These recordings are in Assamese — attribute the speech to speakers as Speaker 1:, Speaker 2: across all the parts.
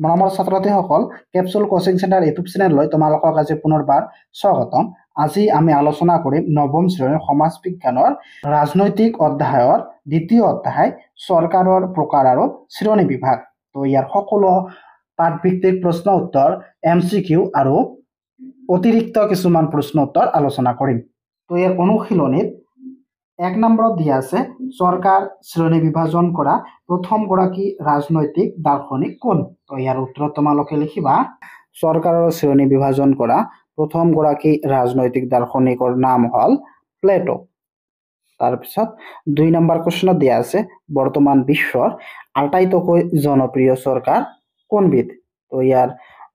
Speaker 1: মৰমৰ ছাত্ৰ ছাত্ৰীসকল, কেপচুল কোচিং চেণ্টাৰ ইউটিউব চেনেললৈ তোমালোকক আজি পুনৰবাৰ স্বাগতম। আজি আমি আলোচনা কৰিম নৱম শ্ৰেণীৰ সমাজ বিজ্ঞানৰ ৰাজনৈতিক অধ্যায়ৰ দ্বিতীয় অধ্যায় চৰকাৰৰ প্ৰকাৰ আৰু শ্ৰেণী বিভাগ। তো ইয়াৰ সকলো পাঠভিত্তিক প্ৰশ্ন উত্তৰ, MCQ আৰু অতিৰিক্ত কিছুমান প্ৰশ্ন উত্তৰ আলোচনা কৰিম। তো ইয়াৰ অনুশীলনীত 1 নম্বৰত দিয়া আছে চৰকাৰ শ্ৰেণী বিভাজন কৰা প্ৰথম গৰাকী ৰাজনৈতিক দাৰ্শনিক কোন? তো ইয়াৰ উত্তৰত তোমালোকে লিখিবা চৰকাৰৰ শ্ৰেণী বিভাজন কৰা প্ৰথম গৰাকী ৰাজনৈতিক দাৰ্শনিকৰ নাম হ'ল প্লেটো। তাৰপিছত 2 নম্বৰ প্ৰশ্নত দিয়া আছে বৰ্তমান বিশ্বৰ আটাইতকৈ জনপ্ৰিয় চৰকাৰ কোনবিধ? তো ইয়াৰ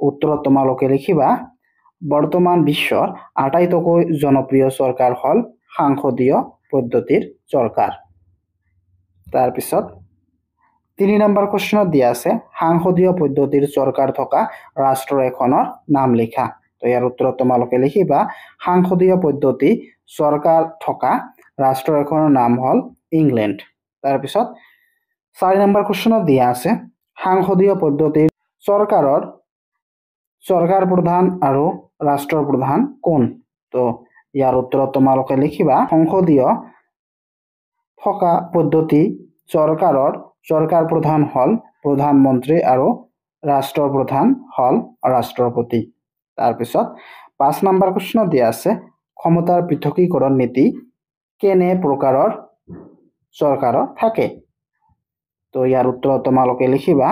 Speaker 1: উত্তৰত তোমালোকে লিখিবা বৰ্তমান বিশ্বৰ আটাইতকৈ জনপ্ৰিয় চৰকাৰ হ'ল সাংসদীয় পদ্ধতিৰ চৰকাৰ। তাৰপিছত 3 নম্বৰ প্ৰশ্নত দিয়া আছে সাংসদীয় পদ্ধতিৰ চৰকাৰ থকা ৰাষ্ট্ৰ এখনৰ নাম লিখা। তো ইয়াৰ উত্তৰত তোমালোকে লিখিবা সাংসদীয় পদ্ধতি চৰকাৰ থকা ৰাষ্ট্ৰ এখনৰ নাম হ'ল ইংলেণ্ড। তাৰপিছত 4 নম্বৰ প্ৰশ্নত দিয়া আছে সাংসদীয় পদ্ধতিৰ চৰকাৰ প্ৰধান আৰু ৰাষ্ট্ৰপ্ৰধান কোন? তো ইয়াৰ উত্তৰত তোমালোকে লিখিবা সংসদীয় থকা পদ্ধতি চৰকাৰ প্ৰধান হ'ল প্ৰধানমন্ত্ৰী আৰু ৰাষ্ট্ৰপ্ৰধান হ'ল ৰাষ্ট্ৰপতি। তাৰপিছত 5 নম্বৰ প্ৰশ্নত দিয়া আছে ক্ষমতাৰ পৃথকীকৰণ নীতি কেনে প্ৰকাৰৰ চৰকাৰৰ থাকে? তো ইয়াৰ উত্তৰত তোমালোকে লিখিবা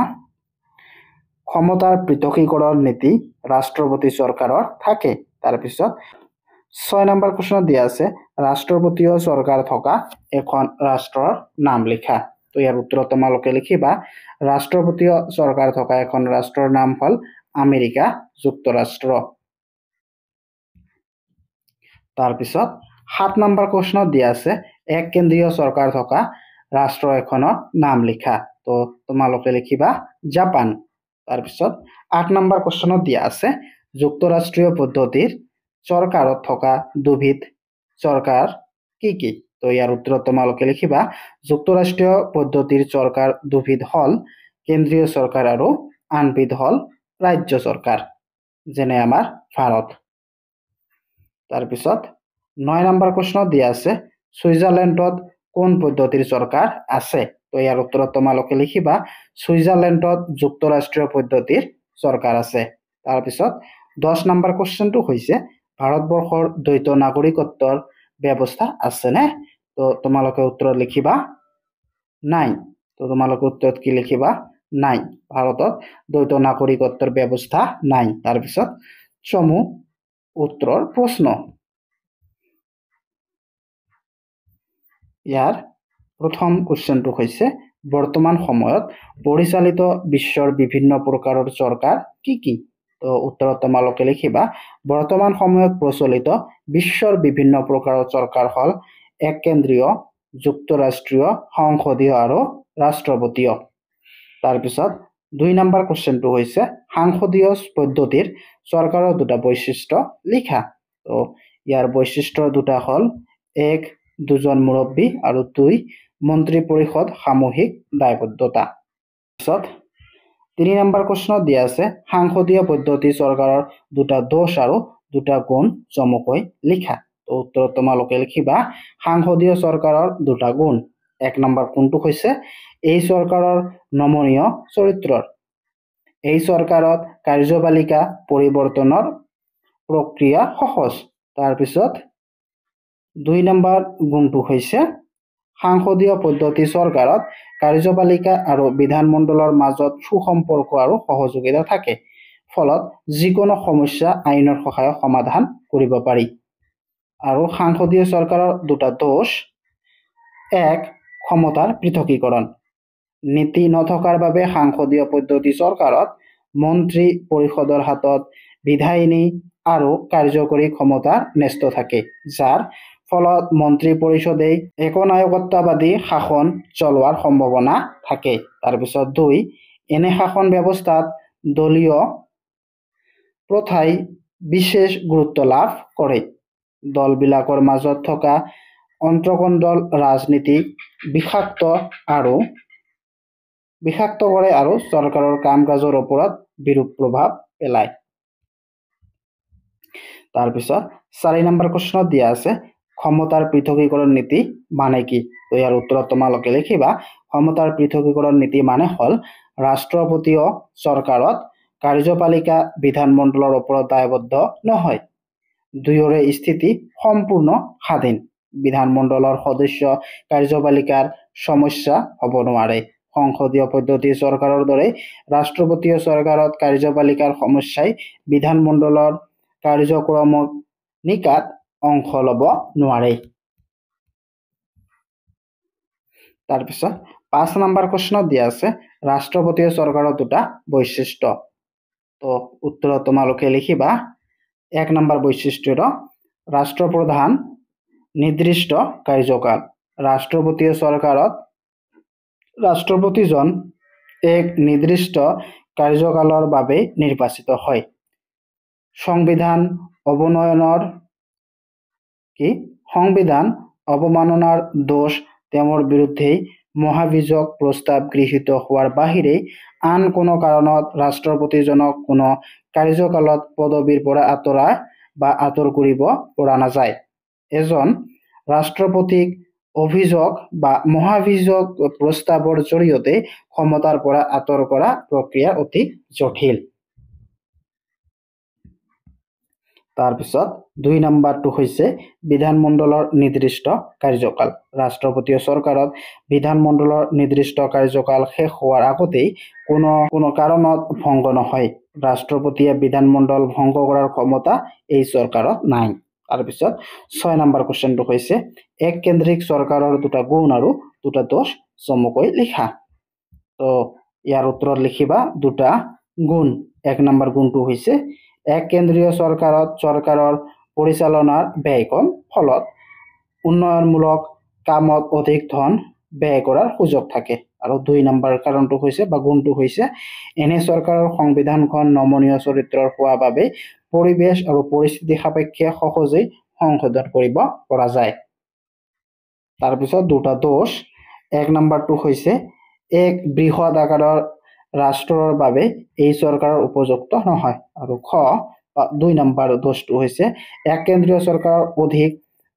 Speaker 1: ক্ষমতাৰ পৃথকীকৰণ নীতি ৰাষ্ট্ৰপতি চৰকাৰৰ থাকে। তাৰপিছত 6 নম্বৰ প্ৰশ্নত দিয়া আছে ৰাষ্ট্ৰপতীয় চৰকাৰ থকা এখন ৰাষ্ট্ৰৰ নাম লিখা। তো ইয়াৰ উত্তৰত তোমালোকে লিখিবা ৰাষ্ট্ৰপতীয় চৰকাৰ থকা এখন ৰাষ্ট্ৰৰ নাম হ'ল আমেৰিকা যুক্তৰাষ্ট্ৰ। তাৰপিছত 7 নম্বৰ প্ৰশ্নত দিয়া আছে এক কেন্দ্ৰীয় চৰকাৰ থকা ৰাষ্ট্ৰ এখনৰ নাম লিখা। তো তোমালোকে লিখিবা জাপান। তাৰপিছত 8 নম্বৰ প্ৰশ্নত দিয়া আছে যুক্তৰাষ্ট্ৰীয় পদ্ধতিৰ চৰকাৰত থকা দুবিধ চৰকাৰ কি কি? তো ইয়াৰ উত্তৰত তোমালোকে লিখিবা যুক্তৰাষ্ট্ৰীয় পদ্ধতিৰ চৰকাৰ দুবিধ হ'ল কেন্দ্ৰীয় চৰকাৰ আৰু আনবিধ হ'ল ৰাজ্য চৰকাৰ, যেনে আমাৰ ভাৰত। তাৰপিছত 9 নম্বৰ প্ৰশ্নত দিয়া আছে ছুইজাৰলেণ্ডত কোন পদ্ধতিৰ চৰকাৰ আছে? তো ইয়াৰ উত্তৰত তোমালোকে লিখিবা ছুইজাৰলেণ্ডত যুক্তৰাষ্ট্ৰীয় পদ্ধতিৰ চৰকাৰ আছে। তাৰপিছত 10 নম্বৰ কুৱেশ্যনটো হৈছে ভাৰতবৰ্ষৰ দ্বৈত নাগৰিকত্বৰ ব্যৱস্থা আছেনে? তো তোমালোকে উত্তৰত লিখিবা নাই। তো তোমালোকে উত্তৰত কি লিখিবা? নাই, ভাৰতত দ্বৈত নাগৰিকত্বৰ ব্যৱস্থা নাই। তাৰপিছত চমু উত্তৰৰ প্ৰশ্ন। ইয়াৰ প্ৰথম কুৱেশ্যনটো হৈছে বৰ্তমান সময়ত পৰিচালিত বিশ্বৰ বিভিন্ন প্ৰকাৰৰ চৰকাৰ কি কি? তো উত্তৰত তোমালোকে লিখিবা বৰ্তমান সময়ত প্ৰচলিত বিশ্বৰ বিভিন্ন প্ৰকাৰৰ চৰকাৰ হ'ল এককেন্দ্ৰীয়, যুক্তৰাষ্ট্ৰীয়, সংসদীয় আৰু ৰাষ্ট্ৰপতীয়। তাৰপিছত 2 নম্বৰ কুৱেশ্যনটো হৈছে সাংসদীয় পদ্ধতিৰ চৰকাৰৰ দুটা বৈশিষ্ট্য লিখা। তো ইয়াৰ বৈশিষ্ট্য দুটা হ'ল 1 দুজন মুৰব্বী আৰু 2 মন্ত্ৰী পৰিষদ সামূহিক দায়বদ্ধতা। তাৰপিছত 3 নম্বৰ প্ৰশ্নত দিয়া আছে সাংসদীয় পদ্ধতি চৰকাৰৰ দুটা দোষ আৰু দুটা গুণ চমুকৈ লিখা। তো উত্তৰত তোমালোকে লিখিবা সাংসদীয় চৰকাৰৰ দুটা গুণ। 1 নম্বৰ গুণটো হৈছে এই চৰকাৰৰ নমনীয় চৰিত্ৰৰ। এই চৰকাৰত কাৰ্যপালিকা পৰিৱৰ্তনৰ প্ৰক্ৰিয়া সহজ। তাৰপিছত 2 নম্বৰ গুণটো হৈছে সাংসদীয় পদ্ধতি চৰকাৰত কাৰ্যপালিকা আৰু বিধানমণ্ডলৰ মাজত সুসম্পৰ্ক আৰু সহযোগিতা থাকে, ফলত যিকোনো সমস্যা আইনৰ সহায়ত সমাধান কৰিব পাৰি। আৰু সাংসদীয় চৰকাৰৰ দুটা দোষ 1 ক্ষমতাৰ পৃথকীকৰণ। নীতি নথকাৰ বাবে সাংসদীয় পদ্ধতি চৰকাৰত মন্ত্ৰী পৰিষদৰ হাতত বিধায়িনী আৰু কাৰ্যকৰী ক্ষমতা ন্যস্ত থাকে, যাৰ ফলত মন্ত্ৰী পৰিষদেই একনায়কত্ববাদী শাসন চলোৱাৰ সম্ভাৱনা থাকে। তাৰপিছত 2 এনে শাসন ব্যৱস্থাত দলীয় প্ৰথাই বিশেষ গুৰুত্ব লাভ কৰে। দলবিলাকৰ মাজত থকা অন্তঃকণ্ডল ৰাজনীতি বিষাক্ত আৰু বিষাক্ত কৰে আৰু চৰকাৰৰ কাম কাজৰ ওপৰত বিৰূপ প্ৰভাৱ পেলায়। তাৰপিছত 4 নম্বৰ প্ৰশ্নত দিয়া আছে ক্ষমতাৰ পৃথকীকৰণ নীতি মানে কি? তো ইয়াৰ উত্তৰত তোমালোকে লিখিবা ক্ষমতাৰ পৃথকীকৰণ নীতি মানে হ'ল ৰাষ্ট্ৰপতীয় চৰকাৰত কাৰ্যপালিকা বিধানমণ্ডলৰ ওপৰত দায়বদ্ধ নহয়। দুয়োৰে স্থিতি সম্পূৰ্ণ স্বাধীন। বিধানমণ্ডলৰ সদস্য কাৰ্যপালিকাৰ সমস্যা হ'ব নোৱাৰে। সংসদীয় পদ্ধতিৰ চৰকাৰৰ দৰে ৰাষ্ট্ৰপতীয় চৰকাৰত কাৰ্যপালিকাৰ সমস্যাই বিধানমণ্ডলৰ কাৰ্যক্ৰমণিকাত অংশ ল'ব নোৱাৰে। তাৰপিছত 5 নম্বৰ প্ৰশ্নত দিয়া আছে ৰাষ্ট্ৰপতীয় চৰকাৰৰ দুটা বৈশিষ্ট্য। তো উত্তৰত তোমালোকে লিখিবা 1 নম্বৰ বৈশিষ্ট্য ৰাষ্ট্ৰপ্ৰধান নিৰ্দিষ্ট কাৰ্যকাল। ৰাষ্ট্ৰপতীয় চৰকাৰত ৰাষ্ট্ৰপতিজন এক নিৰ্দিষ্ট কাৰ্যকালৰ বাবে নিৰ্বাচিত হয়। সংবিধান অৱমাননাৰ দোষ তেওঁৰ বিৰুদ্ধে মহাভিযোগ প্ৰস্তাৱ গৃহীত হোৱাৰ বাহিৰে আন কোনো কাৰণত ৰাষ্ট্ৰপতিজনক কোনো কাৰ্যকালত পদবীৰ পৰা আঁতৰ কৰিব পৰা নাযায়। এজন ৰাষ্ট্ৰপতিক অভিযোগ বা মহাভিযোগ প্ৰস্তাৱৰ জৰিয়তে ক্ষমতাৰ পৰা আঁতৰ কৰা প্ৰক্ৰিয়া অতি জটিল। তাৰপিছত 2 নম্বৰটো হৈছে বিধানমণ্ডলৰ নিৰ্দিষ্ট কাৰ্যকাল। ৰাষ্ট্ৰপতীয় চৰকাৰত বিধানমণ্ডলৰ নিৰ্দিষ্ট কাৰ্যকাল শেষ হোৱাৰ আগতেই কোনো কাৰণত ভংগ নহয়। ৰাষ্ট্ৰপতিয়ে বিধানমণ্ডল ভংগ কৰাৰ ক্ষমতা এই চৰকাৰত নাই। তাৰপিছত 6 নম্বৰ কুৱেশ্যনটো হৈছে এক কেন্দ্ৰিক চৰকাৰৰ দুটা গুণ আৰু দুটা দোষ চমুকৈ লিখা। তো ইয়াৰ উত্তৰত লিখিবা দুটা গুণ। 1 নম্বৰ গুণটো হৈছে এক কেন্দ্ৰীয় চৰকাৰত চৰকাৰৰ পৰিচালনাৰ ব্যয় কম, ফলত উন্নয়নমূলক কামত অধিক ধন ব্যয় কৰাৰ সুযোগ থাকে। আৰু 2 নম্বৰ কাৰণটো হৈছে বা গুণটো হৈছে এনে চৰকাৰৰ সংবিধানখন নমনীয় চৰিত্ৰৰ হোৱা বাবে পৰিৱেশ আৰু পৰিস্থিতি সাপেক্ষে সহজেই সংশোধন কৰিব পৰা যায়। তাৰপিছত দুটা দোষ। 1 নম্বৰটো হৈছে এক বৃহৎ আকাৰৰ ৰাষ্ট্ৰৰ বাবে এই চৰকাৰৰ উপযুক্ত নহয়। আৰু 2 নম্বৰ দোষটো হৈছে এক কেন্দ্ৰীয় চৰকাৰৰ অধিক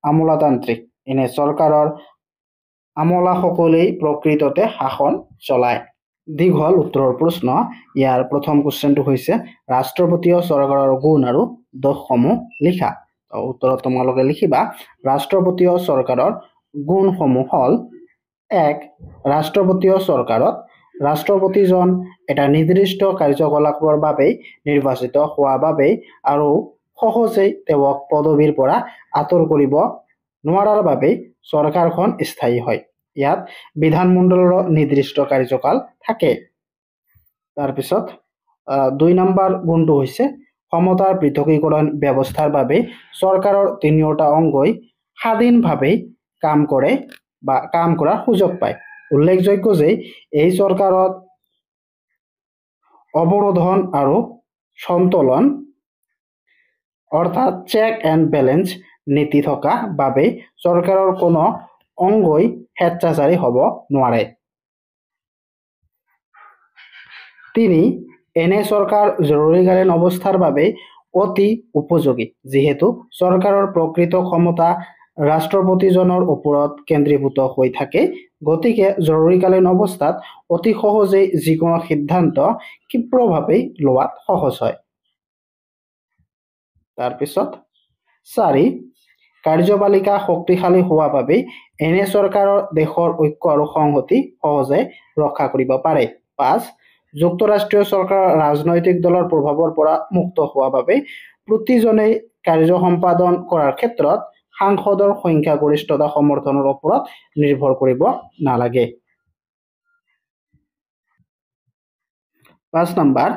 Speaker 1: আমোলাতান্ত্ৰিক। এনে চৰকাৰৰ আমোলাসকলেই প্ৰকৃততে শাসন চলায়। দীঘল উত্তৰৰ প্ৰশ্ন। ইয়াৰ প্ৰথম কুৱেশ্যনটো হৈছে ৰাষ্ট্ৰপতীয় চৰকাৰৰ গুণ আৰু দোষসমূহ লিখা। উত্তৰত তোমালোকে লিখিবা ৰাষ্ট্ৰপতীয় চৰকাৰৰ গুণসমূহ হ'ল 1. ৰাষ্ট্ৰপতীয় চৰকাৰত ৰাষ্ট্ৰপতিজন এটা নিৰ্দিষ্ট কাৰ্যকলাপৰ বাবে নিৰ্বাচিত হোৱা বাবে আৰু সহজেই তেওঁক পদবীৰ পৰা আঁতৰ কৰিব নোৱাৰাৰ বাবে চৰকাৰখন স্থায়ী হয়। ইয়াত বিধানমণ্ডলৰ নিৰ্দিষ্ট কাৰ্যকাল থাকে। তাৰপিছত 2 নম্বৰ গুণটো হৈছে ক্ষমতাৰ পৃথকীকৰণ ব্যৱস্থাৰ বাবে চৰকাৰৰ তিনিওটা অংগই স্বাধীনভাৱে কাম কৰাৰ সুযোগ পায়। উল্লেখযোগ্য যে এই চৰকাৰত অৱৰোধন আৰু সন্তোলন অৰ্থাৎ চেক এণ্ড বেলেঞ্চ নীতি থকা বাবে চৰকাৰৰ কোনো অংগই স্বেচ্ছাচাৰী হ'ব নোৱাৰে। 3. এনে চৰকাৰ জৰুৰীকালীন অৱস্থাৰ বাবে অতি উপযোগী, যিহেতু চৰকাৰৰ প্ৰকৃত ক্ষমতা ৰাষ্ট্ৰপতিজনৰ ওপৰত কেন্দ্ৰীভূত হৈ থাকে। গতিকে জৰুৰীকালীন অৱস্থাত অতি সহজেই যিকোনো সিদ্ধান্ত ক্ষীপ্ৰভাৱে লোৱাত সহজ হয়। তাৰপিছত 4. কাৰ্যপালিকা শক্তিশালী হোৱা বাবে এনে চৰকাৰৰ দেশৰ ঐক্য আৰু সংহতি সহজে ৰক্ষা কৰিব পাৰে। 5. যুক্তৰাষ্ট্ৰীয় চৰকাৰৰ ৰাজনৈতিক দলৰ প্ৰভাৱৰ পৰা মুক্ত হোৱা বাবে প্ৰতিজনেই কাৰ্য সম্পাদন কৰাৰ ক্ষেত্ৰত সাংসদৰ সংখ্যাগৰিষ্ঠতা সমৰ্থনৰ ওপৰত নিৰ্ভৰ কৰিব নালাগে। 5 নম্বৰ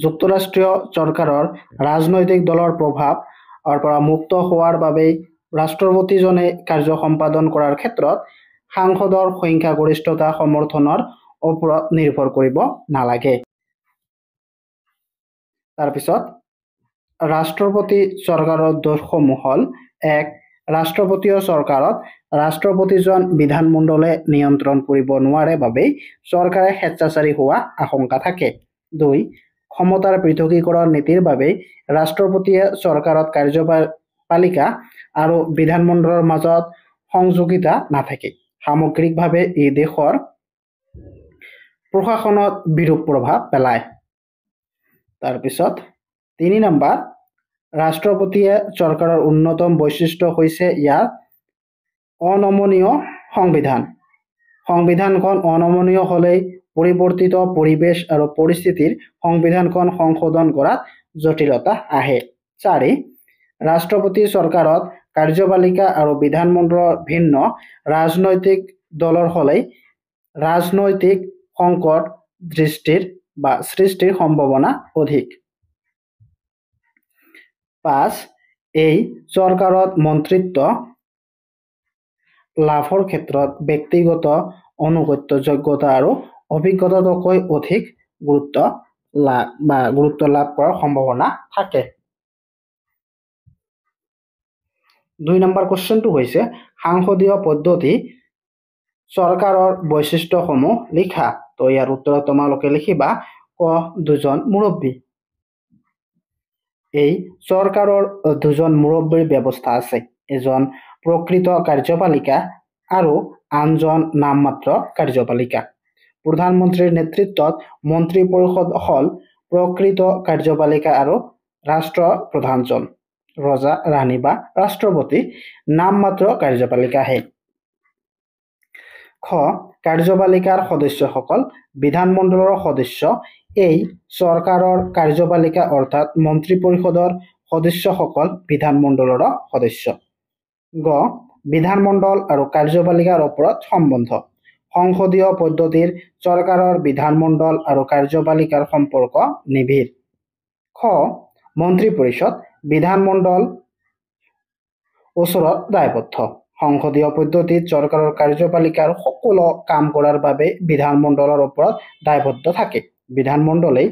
Speaker 1: যুক্তৰাষ্ট্ৰীয় চৰকাৰৰ ৰাজনৈতিক দলৰ প্ৰভাৱৰ পৰা মুক্ত হোৱাৰ বাবে ৰাষ্ট্ৰপতিজনে কাৰ্য সম্পাদন কৰাৰ ক্ষেত্ৰত সাংসদৰ সংখ্যাগৰিষ্ঠতা সমৰ্থনৰ ওপৰত নিৰ্ভৰ কৰিব নালাগে। তাৰপিছত ৰাষ্ট্ৰপতি চৰকাৰৰ দোষসমূহ হ'ল 1. ৰাষ্ট্ৰপতীয় চৰকাৰত ৰাষ্ট্ৰপতিজন বিধানমণ্ডলে নিয়ন্ত্ৰণ কৰিব নোৱাৰে বাবেই চৰকাৰে স্বেচ্ছাচাৰী হোৱা আশংকা থাকে। 2. ক্ষমতাৰ পৃথকীকৰণ নীতিৰ বাবেই ৰাষ্ট্ৰপতিয়ে চৰকাৰত কাৰ্যপালিকা আৰু বিধানমণ্ডলৰ মাজত সংযোগিতা নাথাকে। সামগ্ৰিকভাৱে ই দেশৰ প্ৰশাসনত বিৰূপ প্ৰভাৱ পেলায়। তাৰপিছত 3 নম্বৰ, ৰাষ্ট্ৰপতিয়ে চৰকাৰৰ অন্যতম বৈশিষ্ট্য হৈছে ইয়াৰ অনমনীয় সংবিধান। সংবিধানখন অনমনীয় হ'লেই পৰিৱৰ্তিত পৰিৱেশ আৰু পৰিস্থিতিৰ সংবিধানখন সংশোধন কৰাত জটিলতা আহে। 4. ৰাষ্ট্ৰপতি চৰকাৰত কাৰ্যপালিকা আৰু বিধানমণ্ডলৰ ভিন্ন ৰাজনৈতিক দলৰ হ'লেই ৰাজনৈতিক সংকট সৃষ্টিৰ সম্ভাৱনা অধিক। 5. এই চৰকাৰত মন্ত্ৰিত্ব লাভৰ ক্ষেত্ৰত ব্যক্তিগত অনুগত্য যোগ্যতা আৰু অভিজ্ঞতাতকৈ অধিক গুৰুত্ব লাভ কৰাৰ সম্ভাৱনা থাকে। 2 নম্বৰ কুৱেশ্যনটো হৈছে সাংসদীয় পদ্ধতি চৰকাৰৰ বৈশিষ্ট্যসমূহ লিখা। তো ইয়াৰ উত্তৰত তোমালোকে লিখিবা ক 2জন মুৰব্বী। এই চৰকাৰৰ 2জন মুৰব্বীৰ ব্যৱস্থা আছে। এজন প্ৰকৃত কাৰ্যপালিকা আৰু আনজন নামমাত্ৰ কাৰ্যপালিকা। প্ৰধানমন্ত্ৰীৰ নেতৃত্বত মন্ত্ৰী পৰিষদ হ'ল প্ৰকৃত কাৰ্যপালিকা আৰু ৰাষ্ট্ৰপ্ৰধানজন ৰজা ৰাণী বা ৰাষ্ট্ৰপতি নামমাত্ৰ কাৰ্যপালিকাহে। খ কাৰ্যপালিকাৰ সদস্যসকল বিধানমণ্ডলৰ সদস্য। এই চৰকাৰৰ কাৰ্যপালিকা অৰ্থাৎ মন্ত্ৰী পৰিষদৰ সদস্যসকল বিধানমণ্ডলৰ সদস্য। গ বিধানমণ্ডল আৰু কাৰ্যপালিকাৰ ওপৰত সম্বন্ধ। সংসদীয় পদ্ধতিৰ চৰকাৰৰ বিধানমণ্ডল আৰু কাৰ্যপালিকাৰ সম্পৰ্ক নিবিড়। খ মন্ত্ৰী পৰিষদ বিধানমণ্ডল ওচৰত দায়বদ্ধ। সংসদীয় পদ্ধতিত চৰকাৰৰ কাৰ্যপালিকাৰ সকলো কাম কৰাৰ বাবে বিধানমণ্ডলৰ ওপৰত দায়বদ্ধ থাকে। বিধানমণ্ডলেই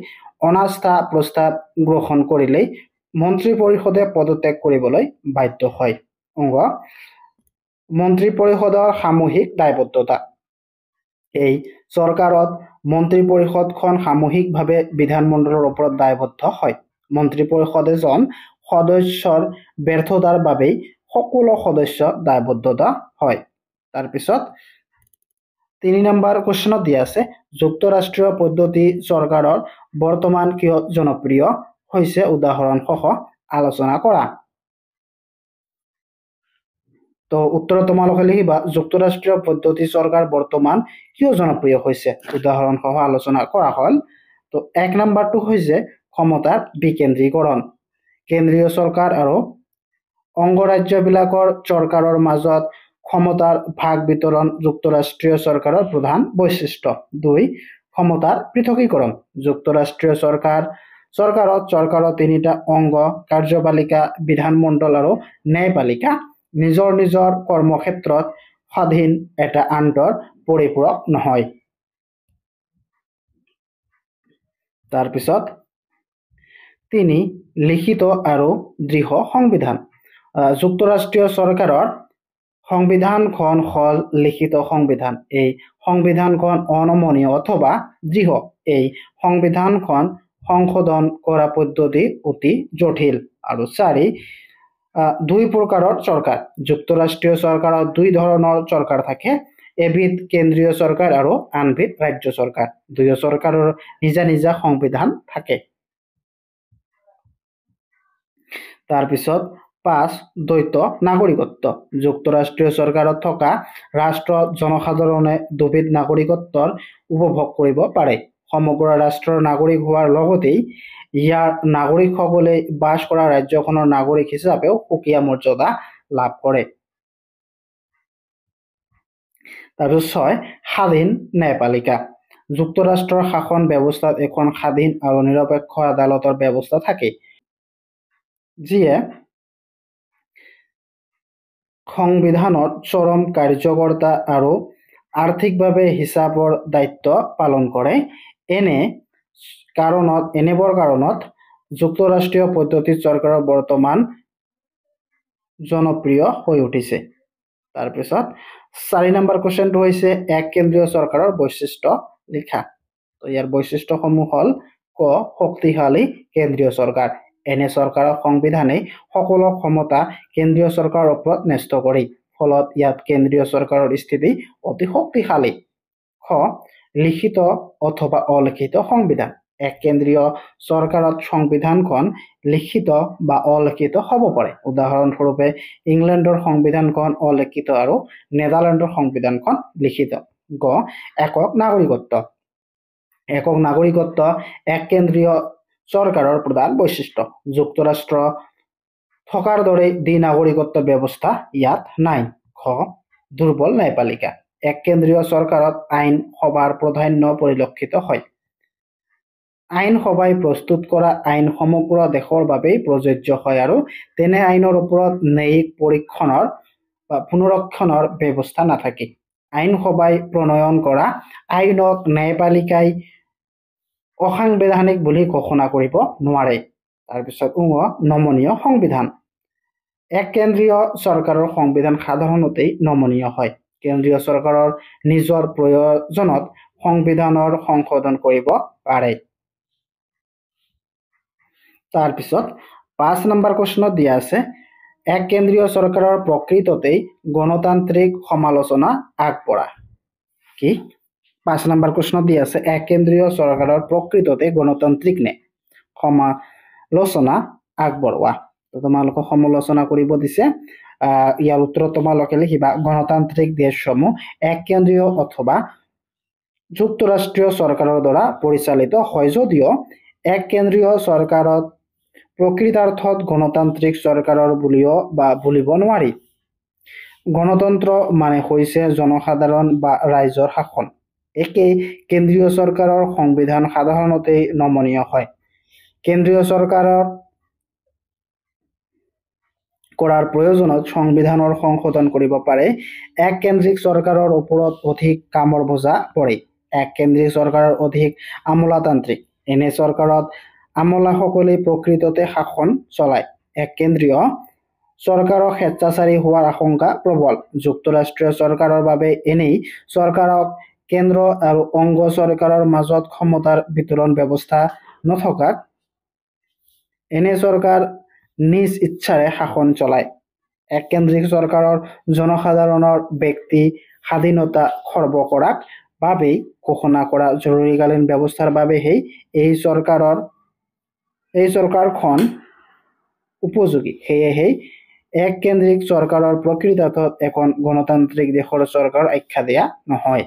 Speaker 1: অনাস্থা প্ৰস্তাৱ গ্ৰহণ কৰিলেই মন্ত্ৰী পৰিষদে পদত্যাগ কৰিবলৈ বাধ্য হয়। অংগ মন্ত্ৰী পৰিষদৰ সামূহিক দায়বদ্ধতা। এই চৰকাৰত মন্ত্ৰী পৰিষদখন সামূহিকভাৱে বিধানমণ্ডলৰ ওপৰত দায়বদ্ধ হয়। মন্ত্ৰী পৰিষদ এজন সদস্যৰ ব্যৰ্থতাৰ বাবেই সকলো সদস্য দায়বদ্ধতা হয়। তাৰপিছত 3 নম্বৰ কুৱেশ্যনত দিয়া আছে যুক্তৰাষ্ট্ৰীয় পদ্ধতি চৰকাৰৰ বৰ্তমান কিয় জনপ্ৰিয় হৈছে উদাহৰণসহ আলোচনা কৰা। তো উত্তৰত তোমালোকে লিখিবা যুক্তৰাষ্ট্ৰীয় পদ্ধতি চৰকাৰ বৰ্তমান কিয় জনপ্ৰিয় হৈছে উদাহৰণসহ আলোচনা কৰা হ'ল। তো 1 নম্বৰটো হৈছে ক্ষমতাৰ বিকেন্দ্ৰীকৰণ। কেন্দ্ৰীয় চৰকাৰ আৰু অংগৰাজ্যবিলাকৰ চৰকাৰৰ মাজত ক্ষমতাৰ ভাগ বিতৰণ যুক্তৰাষ্ট্ৰীয় চৰকাৰৰ প্ৰধান বৈশিষ্ট্য। 2 ক্ষমতাৰ পৃথকীকৰণ। যুক্তৰাষ্ট্ৰীয় চৰকাৰত চৰকাৰৰ 3টা অংগ কাৰ্যপালিকা বিধানমণ্ডল আৰু ন্যায়পালিকা নিজৰ নিজৰ কৰ্মক্ষেত্ৰত স্বাধীন এটা আনটোৰ পৰিপূৰক নহয়। তাৰপিছত 3 লিখিত আৰু দৃঢ় সংবিধান। যুক্তৰাষ্ট্ৰীয় চৰকাৰৰ সংবিধানখন হ'ল লিখিত সংবিধান। এই সংবিধানখন অনমনীয় অথবা দৃঢ়। এই সংবিধানখন সংশোধন কৰা পদ্ধতি অতি জটিল। আৰু 4 2 প্ৰকাৰৰ চৰকাৰ। যুক্তৰাষ্ট্ৰীয় চৰকাৰত 2 ধৰণৰ চৰকাৰ থাকে। এবিধ কেন্দ্ৰীয় চৰকাৰ আৰু আনবিধ ৰাজ্য চৰকাৰ। 2 চৰকাৰৰ নিজা নিজা সংবিধান থাকে। তাৰপিছত 5 দ্বৈত নাগৰিকত্ব। যুক্তৰাষ্ট্ৰীয় চৰকাৰত থকা ৰাষ্ট্ৰত জনসাধাৰণে 2বিধ নাগৰিকত্বৰ উপভোগ কৰিব পাৰে। সমগ্ৰ ৰাষ্ট্ৰৰ নাগৰিক হোৱাৰ লগতেই ইয়াৰ নাগৰিকসকলে বাস কৰা ৰাজ্যখনৰ নাগৰিক হিচাপেও সুকীয়া মৰ্যাদা লাভ কৰে। তাৰপিছত 6 স্বাধীন ন্যায়পালিকা। যুক্তৰাষ্ট্ৰৰ শাসন ব্যৱস্থাত এখন স্বাধীন আৰু নিৰপেক্ষ আদালতৰ ব্যৱস্থা থাকে যিয়ে সংবিধানৰ চৰম কাৰ্যকৰ্তা আৰু আৰ্থিকভাৱে হিচাপৰ দায়িত্ব পালন কৰে। এনেবোৰ কাৰণত যুক্তৰাষ্ট্ৰীয় পদ্ধতিত চৰকাৰৰ বৰ্তমান জনপ্ৰিয় হৈ উঠিছে। তাৰপিছত 4 নম্বৰ কোৱেশ্চনটো হৈছে এক কেন্দ্ৰীয় চৰকাৰৰ বৈশিষ্ট্য লিখা। তো ইয়াৰ বৈশিষ্ট্যসমূহ হ'ল ক শক্তিশালী কেন্দ্ৰীয় চৰকাৰ। এনে চৰকাৰৰ সংবিধানে সকলো ক্ষমতা কেন্দ্ৰীয় চৰকাৰৰ ওপৰত ন্যস্ত কৰি ফলত ইয়াত কেন্দ্ৰীয় চৰকাৰৰ স্থিতি অতি শক্তিশালী। খ লিখিত অথবা অলিখিত সংবিধান। এক কেন্দ্ৰীয় চৰকাৰত সংবিধানখন লিখিত বা অলিখিত হ'ব পাৰে। উদাহৰণস্বৰূপে ইংলেণ্ডৰ সংবিধানখন অলিখিত আৰু নেদাৰলেণ্ডৰ সংবিধানখন লিখিত। গ একক নাগৰিকত্ব। একক নাগৰিকত্ব এক কেন্দ্ৰীয় চৰকাৰৰ প্ৰধান বৈশিষ্ট্য। যুক্তৰাষ্ট্ৰ থকাৰ দৰে দ্বি-নাগৰিকত্ব ব্যৱস্থা ইয়াত নাই। খ দুৰ্বল ন্যায়পালিকা। এক কেন্দ্ৰীয় চৰকাৰত আইন সভাৰ প্ৰাধান্য পৰিলক্ষিত হয়। আইন সভাই প্ৰস্তুত কৰা আইন সমগ্ৰ দেশৰ বাবেই প্ৰযোজ্য হয় আৰু তেনে আইনৰ ওপৰত ন্যায়িক পৰীক্ষণৰ বা পুনৰীক্ষণৰ ব্যৱস্থা নাথাকে। আইন সভাই প্ৰণয়ন কৰা আইনক ন্যায়পালিকাই অসাংবিধানিক বুলি ঘোষণা কৰিব নোৱাৰে। তাৰপিছত নমনীয় সংবিধান। এক কেন্দ্ৰীয় চৰকাৰৰ সংবিধান সাধাৰণতে নমনীয় হয়। কেন্দ্ৰীয় চৰকাৰৰ নিজৰ প্ৰয়োজনত সংবিধানৰ সংশোধন কৰিব পাৰে। তাৰপিছত 5 নম্বৰ প্ৰশ্নত দিয়া আছে এক কেন্দ্ৰীয় চৰকাৰৰ প্ৰকৃততেই গণতান্ত্ৰিক সমালোচনা আগবঢ়া। কি 5 নম্বৰ প্ৰশ্নত দিয়া আছে এক কেন্দ্ৰীয় চৰকাৰৰ প্ৰকৃততে গণতান্ত্ৰিক নে সমালোচনা আগবঢ়োৱা। তো তোমালোকক সমালোচনা কৰিব দিছে। ইয়াৰ উত্তৰত তোমালোকে লিখিবা গণতান্ত্ৰিক দেশসমূহ এক কেন্দ্ৰীয় অথবা যুক্তৰাষ্ট্ৰীয় চৰকাৰৰ দ্বাৰা পৰিচালিত হয় যদিও এক কেন্দ্ৰীয় চৰকাৰত প্ৰকৃতাৰ্থত গণতান্ত্ৰিক চৰকাৰৰ বুলিব নোৱাৰি। গণতন্ত্ৰ মানে হৈছে জনসাধাৰণ বা ৰাইজৰ শাসন। একে কেন্দ্ৰীয় চৰকাৰৰ সংবিধান সাধাৰণতে নমনীয় হয়। কেন্দ্ৰীয় চৰকাৰৰ কৰাৰ প্ৰয়োজনত সংবিধানৰ সংশোধন কৰিব পাৰে। এক কেন্দ্ৰিক চৰকাৰৰ ওপৰত অধিক কামৰ বোজা পৰে। এক কেন্দ্ৰিক চৰকাৰৰ অধিক আমোলাতান্ত্ৰিক। এনে চৰকাৰত আমোলাসকলে প্ৰকৃততে শাসন চলায়। এক কেন্দ্ৰীয় চৰকাৰৰ স্বেচ্ছাচাৰী হোৱাৰ আশংকা প্ৰবল। যুক্তৰাষ্ট্ৰীয় চৰকাৰৰ বাবে এনেই চৰকাৰক কেন্দ্ৰ আৰু অংগ চৰকাৰৰ মাজত ক্ষমতাৰ বিতৰণ ব্যৱস্থা নথকাত এনে চৰকাৰ নিজ ইচ্ছাৰে শাসন চলায়। এক কেন্দ্ৰিক চৰকাৰৰ জনসাধাৰণৰ ব্যক্তি স্বাধীনতা খৰ্ব কৰাক বাবেই ঘোষণা কৰা জৰুৰীকালীন ব্যৱস্থাৰ বাবেহে এই চৰকাৰখন উপযোগী। সেয়েহে এক কেন্দ্ৰিক চৰকাৰৰ প্ৰকৃতাৰ্থত এখন গণতান্ত্ৰিক দেশৰ চৰকাৰ আখ্যা দিয়া নহয়।